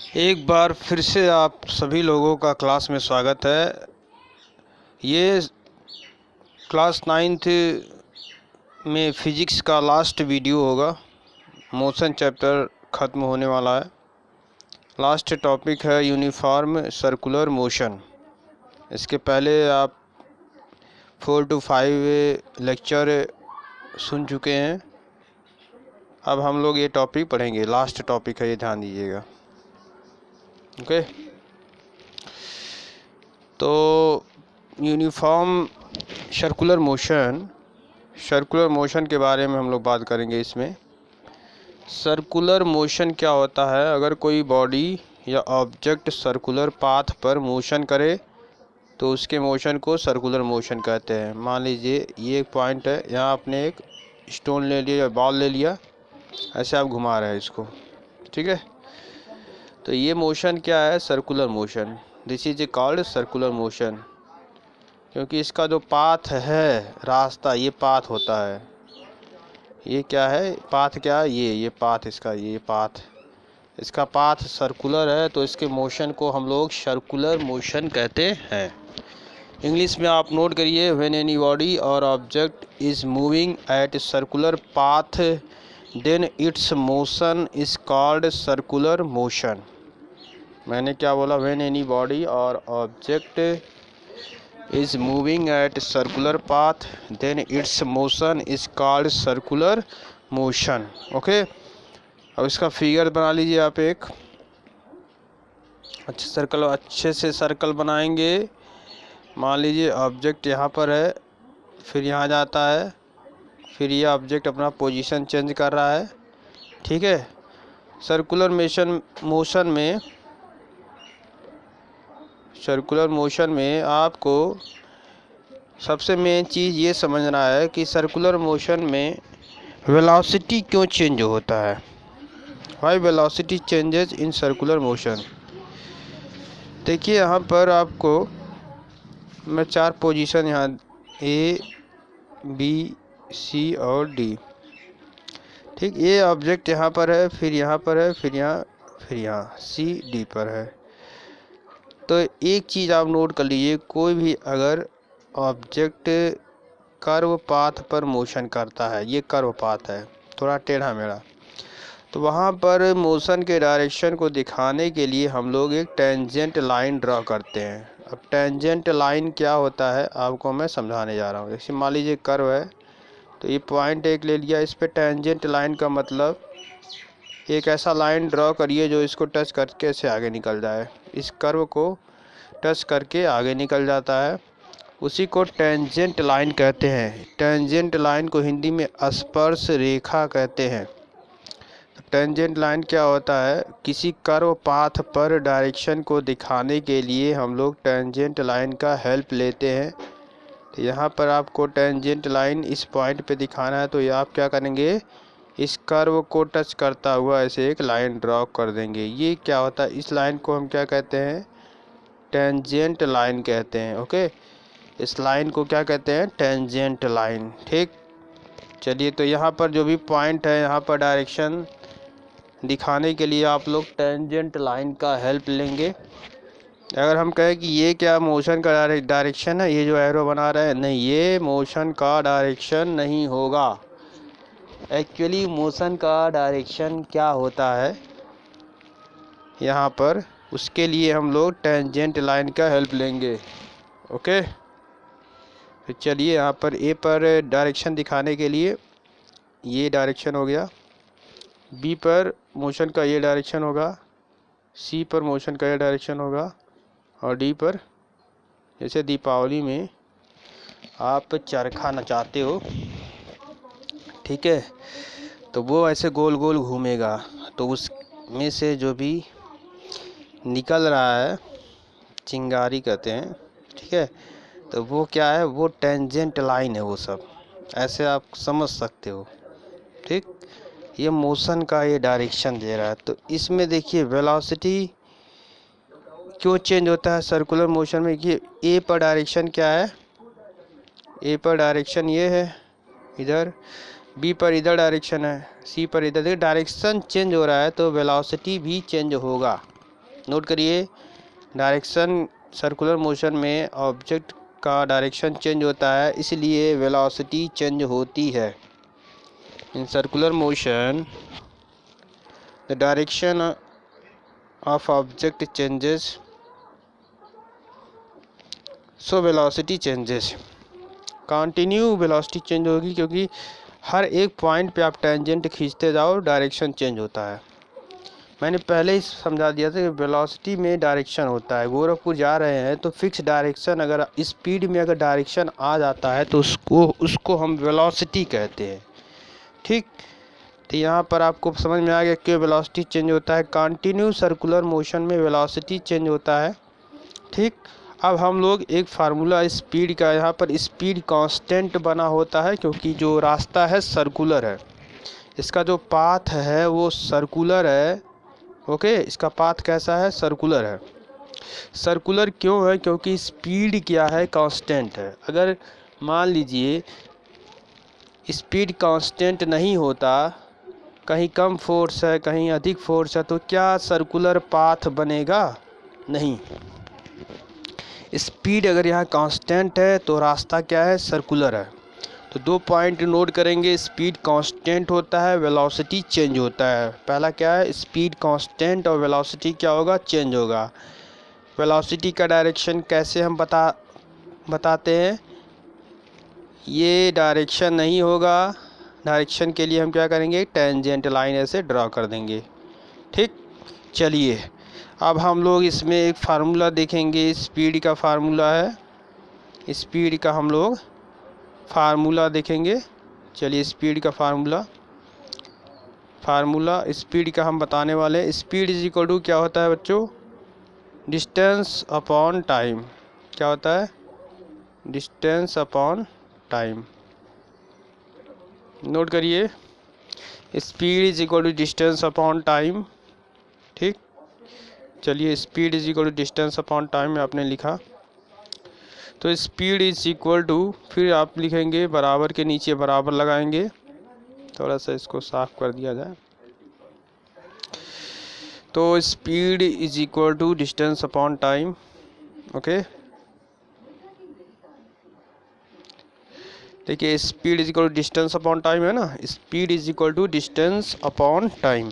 एक बार फिर से आप सभी लोगों का क्लास में स्वागत है। ये क्लास 9th में फिजिक्स का लास्ट वीडियो होगा। मोशन चैप्टर ख़त्म होने वाला है। लास्ट टॉपिक है यूनिफॉर्म सर्कुलर मोशन। इसके पहले आप 4 to 5 लेक्चर सुन चुके हैं। अब हम लोग ये टॉपिक पढ़ेंगे। लास्ट टॉपिक है, ये ध्यान दीजिएगा। ओके, तो यूनिफॉर्म सर्कुलर मोशन के बारे में हम लोग बात करेंगे। इसमें सर्कुलर मोशन क्या होता है? अगर कोई बॉडी या ऑब्जेक्ट सर्कुलर पाथ पर मोशन करे तो उसके मोशन को सर्कुलर मोशन कहते हैं। मान लीजिए ये एक पॉइंट है, यहाँ आपने एक स्टोन ले लिया या बॉल ले लिया, ऐसे आप घुमा रहे हैं इसको, ठीक है। तो ये मोशन क्या है? Circular motion. This is a called circular motion, क्योंकि इसका जो पाथ है, रास्ता, ये पाथ होता है। ये क्या है? पाथ क्या है? ये पाथ, इसका पाथ सर्कुलर है, तो इसके मोशन को हम लोग सर्कुलर मोशन कहते हैं। इंग्लिश में आप नोट करिए, व्हेन एनी बॉडी और object is moving at circular path then its motion is called circular motion. मैंने क्या बोला? व्हेन एनी बॉडी और object is moving at circular path then its motion is called circular motion। Okay, अब इसका figure बना लीजिए आप। एक अच्छे से सर्कल बनाएंगे। मान लीजिए ऑब्जेक्ट यहाँ पर है, फिर यहाँ जाता है, फिर ये ऑब्जेक्ट अपना पोजीशन चेंज कर रहा है, ठीक है। सर्कुलर मोशन में आपको सबसे मेन चीज़ ये समझना है कि सर्कुलर मोशन में वेलोसिटी क्यों चेंज होता है। Why velocity changes in circular motion. देखिए यहाँ पर आपको मैं 4 पोजीशन, यहाँ ए बी सी और डी, ठीक। ये ऑब्जेक्ट यहाँ पर है, फिर यहाँ पर है, फिर यहाँ सी डी पर है। तो एक चीज़ आप नोट कर लीजिए, कोई भी अगर ऑब्जेक्ट कर्व पाथ पर मोशन करता है, ये कर्व पाथ है, थोड़ा टेढ़ा मेढ़ा, तो वहाँ पर मोशन के डायरेक्शन को दिखाने के लिए हम लोग एक टेंजेंट लाइन ड्रॉ करते हैं। अब टेंजेंट लाइन क्या होता है आपको मैं समझाने जा रहा हूँ। जैसे मान लीजिए कर्व है, तो ये पॉइंट एक ले लिया, इस पर टेंजेंट लाइन का मतलब एक ऐसा लाइन ड्रॉ करिए जो इसको टच करके से आगे निकल जाए, इस कर्व को टच करके आगे निकल जाता है, उसी को टेंजेंट लाइन कहते हैं। टेंजेंट लाइन को हिंदी में स्पर्श रेखा कहते हैं। टेंजेंट लाइन क्या होता है? किसी कर्व पाथ पर डायरेक्शन को दिखाने के लिए हम लोग टेंजेंट लाइन का हेल्प लेते हैं। तो यहाँ पर आपको टेंजेंट लाइन इस पॉइंट पे दिखाना है, तो ये आप क्या करेंगे? इस कर्व को टच करता हुआ ऐसे एक लाइन ड्रॉ कर देंगे। ये क्या होता है? इस लाइन को हम क्या कहते हैं? टेंजेंट लाइन कहते हैं। ओके, इस लाइन को क्या कहते हैं? टेंजेंट लाइन, ठीक। चलिए, तो यहाँ पर जो भी पॉइंट है, यहाँ पर डायरेक्शन दिखाने के लिए आप लोग टेंजेंट लाइन का हेल्प लेंगे। अगर हम कहें कि ये क्या मोशन का डायरेक्शन है, ये जो एरो बना रहे हैं, नहीं, ये मोशन का डायरेक्शन नहीं होगा। एक्चुअली मोशन का डायरेक्शन क्या होता है यहाँ पर, उसके लिए हम लोग टेंजेंट लाइन का हेल्प लेंगे। ओके, तो चलिए, यहाँ पर ए पर डायरेक्शन दिखाने के लिए ये डायरेक्शन हो गया, बी पर मोशन का ये डायरेक्शन होगा, सी पर मोशन का ये डायरेक्शन होगा, और डी पर, जैसे दीपावली में आप चरखा नचाते हो, ठीक है, तो वो ऐसे गोल गोल घूमेगा, तो उसमें से जो भी निकल रहा है, चिंगारी कहते हैं, ठीक है, तो वो क्या है? वो टेंजेंट लाइन है। वो सब ऐसे आप समझ सकते हो, ठीक। ये मोशन का ये डायरेक्शन दे रहा है। तो इसमें देखिए वेलोसिटी क्यों चेंज होता है सर्कुलर मोशन में। ये ए पर डायरेक्शन क्या है? ए पर डायरेक्शन ये है इधर, बी पर इधर डायरेक्शन है, सी पर इधर। देखिए डायरेक्शन चेंज हो रहा है तो वेलोसिटी भी चेंज होगा। नोट करिए, डायरेक्शन सर्कुलर मोशन में ऑब्जेक्ट का डायरेक्शन चेंज होता है, इसलिए वेलोसिटी चेंज होती है। इन circular motion the direction of object changes, so velocity changes. Continue velocity change होगी, क्योंकि हर एक पॉइंट पे आप टेंजेंट खींचते जाओ, डायरेक्शन चेंज होता है। मैंने पहले ही समझा दिया था कि वेलोसिटी में डायरेक्शन होता है। गोरखपुर जा रहे हैं तो फिक्स डायरेक्शन, अगर स्पीड में अगर डायरेक्शन आ जाता है तो उसको हम वेलोसिटी कहते हैं। ठीक, तो यहाँ पर आपको समझ में आ गया क्यों वेलोसिटी चेंज होता है। कंटिन्यू सर्कुलर मोशन में वेलोसिटी चेंज होता है। ठीक, अब हम लोग एक फार्मूला स्पीड का, यहाँ पर स्पीड कांस्टेंट बना होता है, क्योंकि जो रास्ता है सर्कुलर है, इसका जो पाथ है वो सर्कुलर है। ओके, इसका पाथ कैसा है? सर्कुलर है। सर्कुलर क्यों है? क्योंकि स्पीड क्या है? कांस्टेंट है। अगर मान लीजिए स्पीड कांस्टेंट नहीं होता, कहीं कम फोर्स है कहीं अधिक फोर्स है, तो क्या सर्कुलर पाथ बनेगा? नहीं। स्पीड अगर यहाँ कांस्टेंट है तो रास्ता क्या है? सर्कुलर है। तो 2 पॉइंट नोट करेंगे, स्पीड कांस्टेंट होता है, वेलोसिटी चेंज होता है। पहला क्या है? स्पीड कांस्टेंट, और वेलोसिटी क्या होगा? चेंज होगा। वेलोसिटी का डायरेक्शन कैसे हम बताते हैं? ये डायरेक्शन नहीं होगा, डायरेक्शन के लिए हम क्या करेंगे? टेंजेंट लाइन ऐसे ड्रा कर देंगे। ठीक, चलिए अब हम लोग इसमें एक फार्मूला देखेंगे। स्पीड का फार्मूला है, स्पीड का हम लोग फार्मूला देखेंगे। चलिए स्पीड का फार्मूला स्पीड का हम बताने वाले हैं। स्पीड इज इक्वल टू क्या होता है बच्चों? Distance upon time. क्या होता है? Distance upon time. नोट करिए, speed is equal to distance upon time. ठीक, चलिए speed is equal to distance upon time में आपने लिखा, तो स्पीड इज इक्वल टू, फिर आप लिखेंगे बराबर के नीचे बराबर लगाएंगे। थोड़ा सा इसको साफ कर दिया जाए। तो speed is equal to distance upon time. Okay, देखिए speed is equal to distance upon time है ना, speed is equal to distance upon time.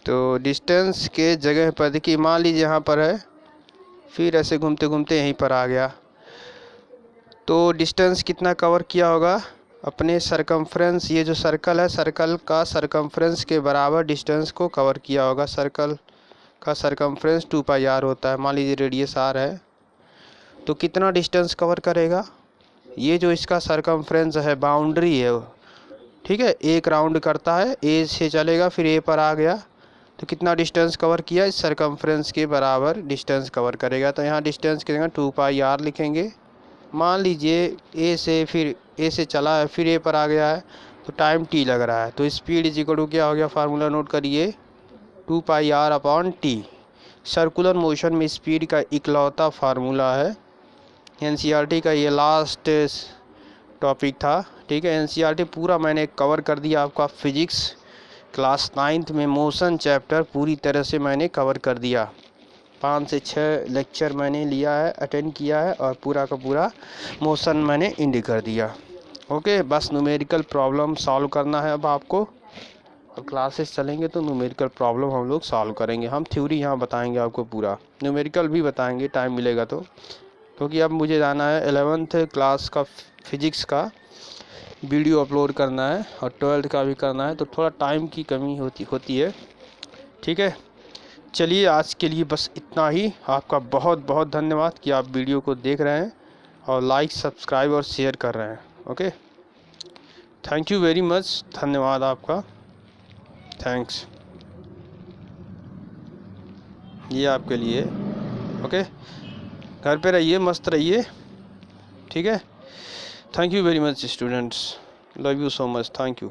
तो डिस्टेंस के जगह पर देखिए, मान लीजिए यहाँ पर है, फिर ऐसे घूमते घूमते यहीं पर आ गया, तो डिस्टेंस कितना कवर किया होगा? अपने सरकमफ्रेंस, ये जो सर्कल है, सर्कल का सरकमफ्रेंस के बराबर डिस्टेंस को कवर किया होगा। सर्कल का सरकमफ्रेंस 2πr होता है। मान लीजिए रेडियस r है, तो कितना डिस्टेंस कवर करेगा? ये जो इसका सरकमफ्रेंस है, बाउंड्री है, ठीक है, एक राउंड करता है, ए से चलेगा फिर ए पर आ गया, तो कितना डिस्टेंस कवर किया? इस सरकमफ्रेंस के बराबर डिस्टेंस कवर करेगा। तो यहाँ डिस्टेंस की जगह 2πr लिखेंगे। मान लीजिए ए से, फिर ए से चला है, फिर ए पर आ गया है, तो टाइम टी लग रहा है। तो स्पीड इज इक्वल टू क्या हो गया? फार्मूला नोट करिए, 2πr upon T. Circular motion में स्पीड का इकलौता फार्मूला है। एनसीईआरटी का ये लास्ट टॉपिक था। ठीक है, एनसीईआरटी पूरा मैंने कवर कर दिया आपका। फिजिक्स क्लास 9th में मोशन चैप्टर पूरी तरह से मैंने कवर कर दिया। 5 से 6 लेक्चर मैंने लिया है, अटेंड किया है, और पूरा का पूरा मोशन मैंने इंड कर दिया। ओके, बस न्यूमेरिकल प्रॉब्लम सॉल्व करना है अब आपको। और क्लासेस चलेंगे तो न्यूमेरिकल प्रॉब्लम हम लोग सॉल्व करेंगे। हम थ्योरी यहाँ बताएंगे आपको, पूरा न्यूमेरिकल भी बताएंगे टाइम मिलेगा तो, क्योंकि अब मुझे जाना है 11th क्लास का फिजिक्स का वीडियो अपलोड करना है, और 12th का भी करना है, तो थोड़ा टाइम की कमी होती है। ठीक है, चलिए आज के लिए बस इतना ही। आपका बहुत बहुत धन्यवाद कि आप वीडियो को देख रहे हैं और लाइक, सब्सक्राइब और शेयर कर रहे हैं। Okay, thank you very much, धन्यवाद आपका, थैंक्स, ये आपके लिए। ओके, घर पे रहिए, मस्त रहिए। ठीक है, thank you very much students, love you so much, thank you.